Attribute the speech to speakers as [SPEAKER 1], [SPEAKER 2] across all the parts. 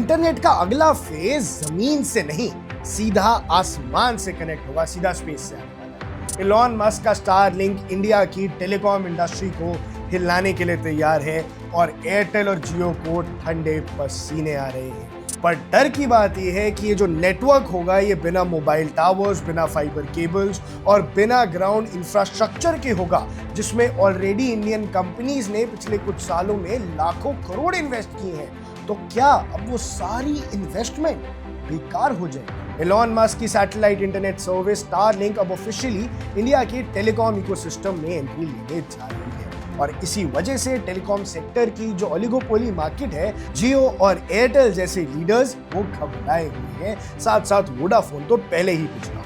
[SPEAKER 1] Internet का अगला phase जमीन से नहीं, सीधा आसमान से कनेक्ट होगा, सीधा स्पेस से आने वाला है। इलॉन मस्क का स्टारलिंक इंडिया की टेलीकॉम इंडस्ट्री को हिलाने के लिए तैयार है और एयरटेल और जियो को ठंडे पसीने आ रहे हैं। पर डर की बात यह है कि ये जो नेटवर्क होगा ये बिना मोबाइल टावर्स, बिना फाइबर केबल्स और बिना ग्राउंड इंफ्रास्ट्रक्चर के होगा, जिसमें ऑलरेडी इंडियन कंपनीज ने पिछले कुछ सालों में लाखों करोड़ इन्वेस्ट किए हैं। तो क्या अब वो सारी इन्वेस्टमेंट बेकार हो जाएगी? एलॉन मस्क की सैटेलाइट इंटरनेट सर्विस स्टारलिंक अब ऑफिशियली इंडिया के टेलीकॉम इकोसिस्टम में एंट्री लेने जा रही है और इसी वजह से टेलीकॉम सेक्टर की जो ओलिगोपोली मार्केट है, जियो और एयरटेल जैसे लीडर्स वो घबराए हुए हैं। साथ साथ वोडाफोन तो पहले ही पिछड़ा हुआ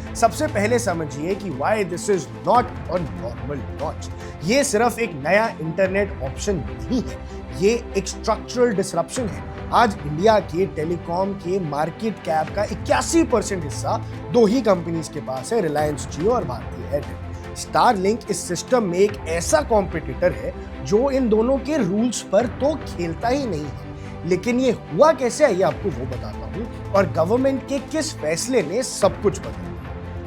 [SPEAKER 1] था। सबसे पहले समझिए कि why this is not a normal launch. ये सिर्फ एक नया इंटरनेट ऑप्शन नहीं है, ये एक स्ट्रक्चरल डिसरप्शन है। आज इंडिया के टेलीकॉम के मार्केट कैप का 81% हिस्सा दो ही कंपनीज के पास है, रिलायंस जियो और भारतीय एयरटेल। स्टारलिंक इस सिस्टम में एक ऐसा कॉम्पिटिटर है जो इन दोनों के रूल्स पर तो खेलता ही नहीं है। लेकिन ये हुआ कैसे है, ये आपको वो बताता हूं और गवर्नमेंट के किस फैसले ने सब कुछ बदल दिया।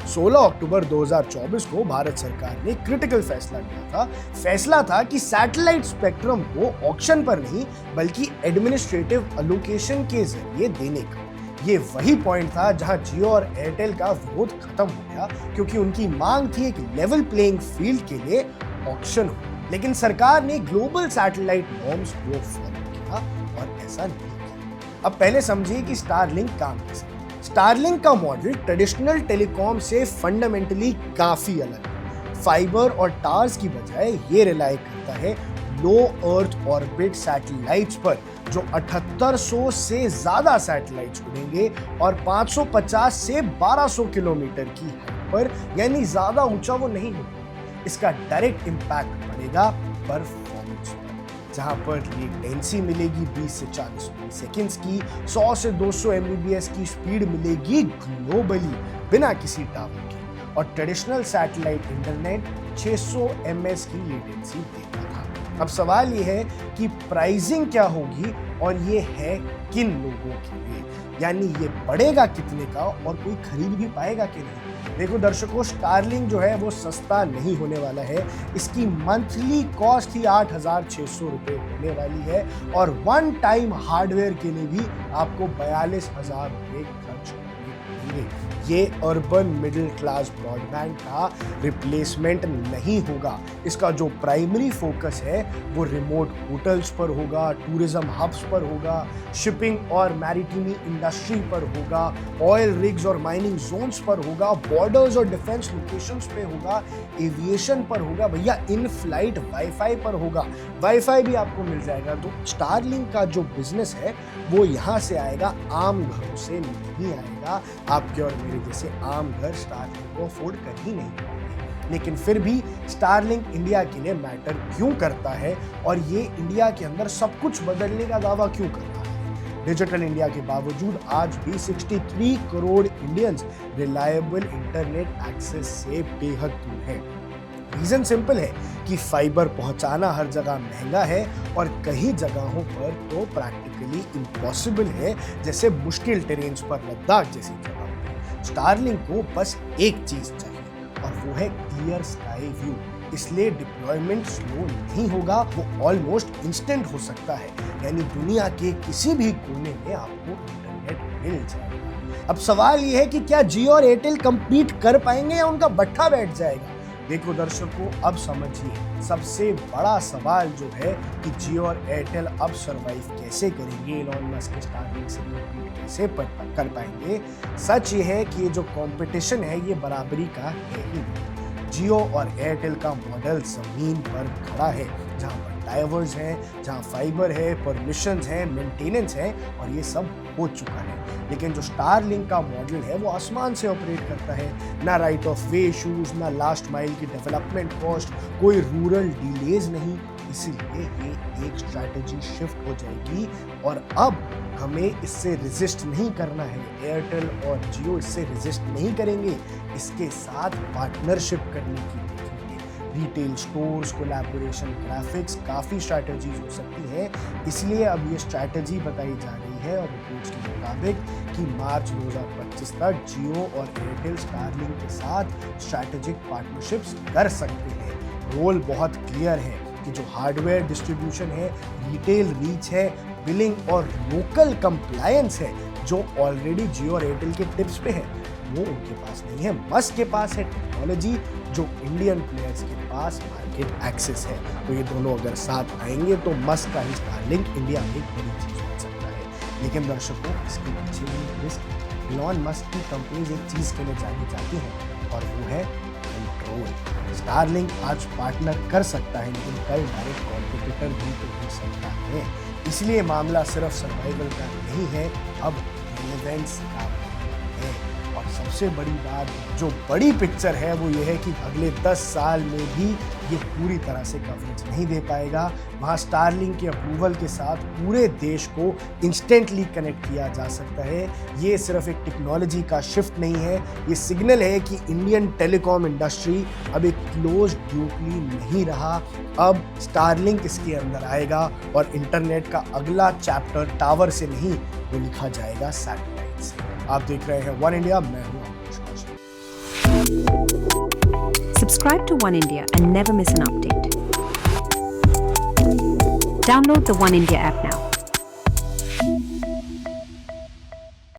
[SPEAKER 1] 16 अक्टूबर 2024 को भारत सरकार ने क्रिटिकल फैसला लिया था। फैसला था कि सैटेलाइट स्पेक्ट्रम को ऑक्शन पर नहीं बल्कि एडमिनिस्ट्रेटिव अलोकेशन के जरिए देने का। ये वही पॉइंट था जहां जियो और एयरटेल का विरोध खत्म हो गया, क्योंकि उनकी मांग थी एक लेवल प्लेइंग फील्ड के लिए ऑक्शन हो। लेकिन सरकार ने ग्लोबल सैटेलाइट नॉर्म्स को फॉलो किया और ऐसा नहीं किया। अब पहले समझिए कि स्टारलिंक काम कैसे है। स्टारलिंक का मॉडल ट्रेडिशनल टेलीकॉम से फंडामेंटली काफी अलग है। फाइबर और टावर्स की बजाय ये रिलाई करता है लो अर्थ ऑर्बिट सैटेलाइट्स पर, जो 7800 से ज्यादा सैटेलाइट्स उड़ेंगे और 550 से 1200 किलोमीटर की हाइट पर, यानी ज्यादा ऊंचा वो नहीं होगा। इसका डायरेक्ट इंपैक्ट पड़ेगा परफॉर्मेंस पर, जहां पर लेटेंसी मिलेगी 20 से 40 सेकंड्स की, 100 से 200 एमबीपीएस की स्पीड मिलेगी ग्लोबली बिना किसी टावर के, और ट्रेडिशनल सैटेलाइट इंटरनेट 600 ms की लेटेंसी देता था। अब सवाल ये है कि प्राइसिंग क्या होगी और ये है किन लोगों के लिए, यानी ये पड़ेगा कितने का और कोई खरीद भी पाएगा कि नहीं। देखो दर्शकों, स्टारलिंक जो है वो सस्ता नहीं होने वाला है। इसकी मंथली कॉस्ट ही 8,600 रुपए होने वाली है और वन टाइम हार्डवेयर के लिए भी आपको 42,000 रुपए खर्च करने पड़ेंगे। ये अर्बन मिडिल क्लास ब्रॉडबैंड का रिप्लेसमेंट नहीं होगा। इसका जो प्राइमरी फोकस है वो रिमोट होटल्स पर होगा, टूरिज्म हब्स पर होगा, शिपिंग और मैरिटाइम इंडस्ट्री पर होगा, ऑयल रिग्स और माइनिंग जोन्स पर होगा, बॉर्डर्स और डिफेंस लोकेशंस पे होगा, एविएशन पर होगा, भैया इन फ्लाइट वाईफाई पर होगा। वाईफाई भी आपको मिल जाएगा। तो स्टारलिंक का जो बिजनेस है वो यहाँ से आएगा, आम घरों से नहीं आएगा। आपके और मेरे जैसे आम घर स्टारलिंक को अफोर्ड कर ही नहीं पाएंगे। लेकिन फिर भी स्टारलिंक इंडिया के लिए मैटर क्यों करता है और ये इंडिया के अंदर सब कुछ बदलने का दावा क्यों कर रहा है? डिजिटल इंडिया के बावजूद आज भी 63 crore Indians reliable internet access से बेहद दूर हैं। रीजन सिंपल है कि फाइबर पहुंचाना हर जगह महंगा है और कई जगहों पर तो प्रैक्टिकली इम्पॉसिबल है, जैसे मुश्किल टेरेन्स पर लद्दाख जैसी जगह। स्टारलिंक को बस एक चीज चाहिए और वो है क्लियर स्काई व्यू। इसलिए डिप्लॉयमेंट स्लो नहीं होगा, वो ऑलमोस्ट इंस्टेंट हो सकता है, यानी दुनिया के किसी भी कोने में आपको इंटरनेट मिल जाएगा। अब सवाल ये है कि क्या जियो और एयरटेल कंपीट कर पाएंगे या उनका बट्टा बैठ जाएगा? देखो दर्शकों, अब समझिए, सबसे बड़ा सवाल जो है कि जियो और एयरटेल अब सरवाइव कैसे करेंगे, एलॉन मस्क के स्टारलिंक से कम्पीट कैसे कर पाएंगे। सच ये है कि ये जो कंपटीशन है ये बराबरी का है ही। जियो और एयरटेल का मॉडल जमीन पर खड़ा है, जहां पर टावर्स हैं, जहां फाइबर है, परमिशंस हैं, मेंटेनेंस है और ये सब हो चुका है। लेकिन जो स्टारलिंक का मॉडल है वो आसमान से ऑपरेट करता है। ना राइट ऑफ वे इशूज, ना लास्ट माइल की डेवलपमेंट कॉस्ट, कोई रूरल डिलेज नहीं। इसीलिए ये एक स्ट्रैटेजी शिफ्ट हो जाएगी और अब हमें इससे रेजिस्ट नहीं करना है। एयरटेल और जियो इससे रेजिस्ट नहीं करेंगे, इसके साथ पार्टनरशिप करने की देखेंगे। रिटेल स्टोर्स, कोलैबोरेशन, ग्राफिक्स, काफ़ी स्ट्रैटेजीज हो सकती है। इसलिए अब ये स्ट्रैटेजी बताई जा रही है और रिपोर्ट्स के मुताबिक कि मार्च 2025 तक जियो और एयरटेल स्टारलिंक के साथ स्ट्रैटेजिक पार्टनरशिप्स कर सकते हैं। रोल बहुत क्लियर है कि जो हार्डवेयर डिस्ट्रीब्यूशन है, रिटेल रीच है, बिलिंग और लोकल कंप्लायंस है, जो ऑलरेडी जियो और एयरटेल के टिप्स पे है, वो उनके पास नहीं है। मस्क के पास है टेक्नोलॉजी, जो इंडियन प्लेयर्स के पास मार्केट एक्सेस है। तो ये दोनों अगर साथ आएंगे तो मस्क का ही स्टारलिंक इंडिया में एक बड़ी चीज बन सकता है। लेकिन दर्शकों, इसके पीछे भी रिस्क। इलॉन मस्क की कंपनीज एक चीज के लिए जानी जाती हैं और वो है कंट्रोल। स्टारलिंक आज पार्टनर कर सकता है, लेकिन कल डायरेक्ट कॉम्पिटिटर भी तो हो सकता है। इसलिए मामला सिर्फ सर्वाइवल का नहीं है, अब रिलेवेंस का है। और सबसे बड़ी बात, जो बड़ी पिक्चर है, वो ये है कि अगले 10 साल में भी ये पूरी तरह से कवरेज नहीं दे पाएगा। वहाँ स्टारलिंक के अप्रूवल के साथ पूरे देश को इंस्टेंटली कनेक्ट किया जा सकता है। ये सिर्फ एक टेक्नोलॉजी का शिफ्ट नहीं है, ये सिग्नल है कि इंडियन टेलीकॉम इंडस्ट्री अब एक क्लोज ड्यूपली नहीं रहा। अब स्टारलिंक इसके अंदर आएगा और इंटरनेट का अगला चैप्टर टावर से नहीं, वो लिखा जाएगा सैटेलाइट से। आप देख रहे हैं वन इंडिया, मैं हूं अंकुश Kaushik.
[SPEAKER 2] Subscribe to One India and never miss an update. Download the One India app now.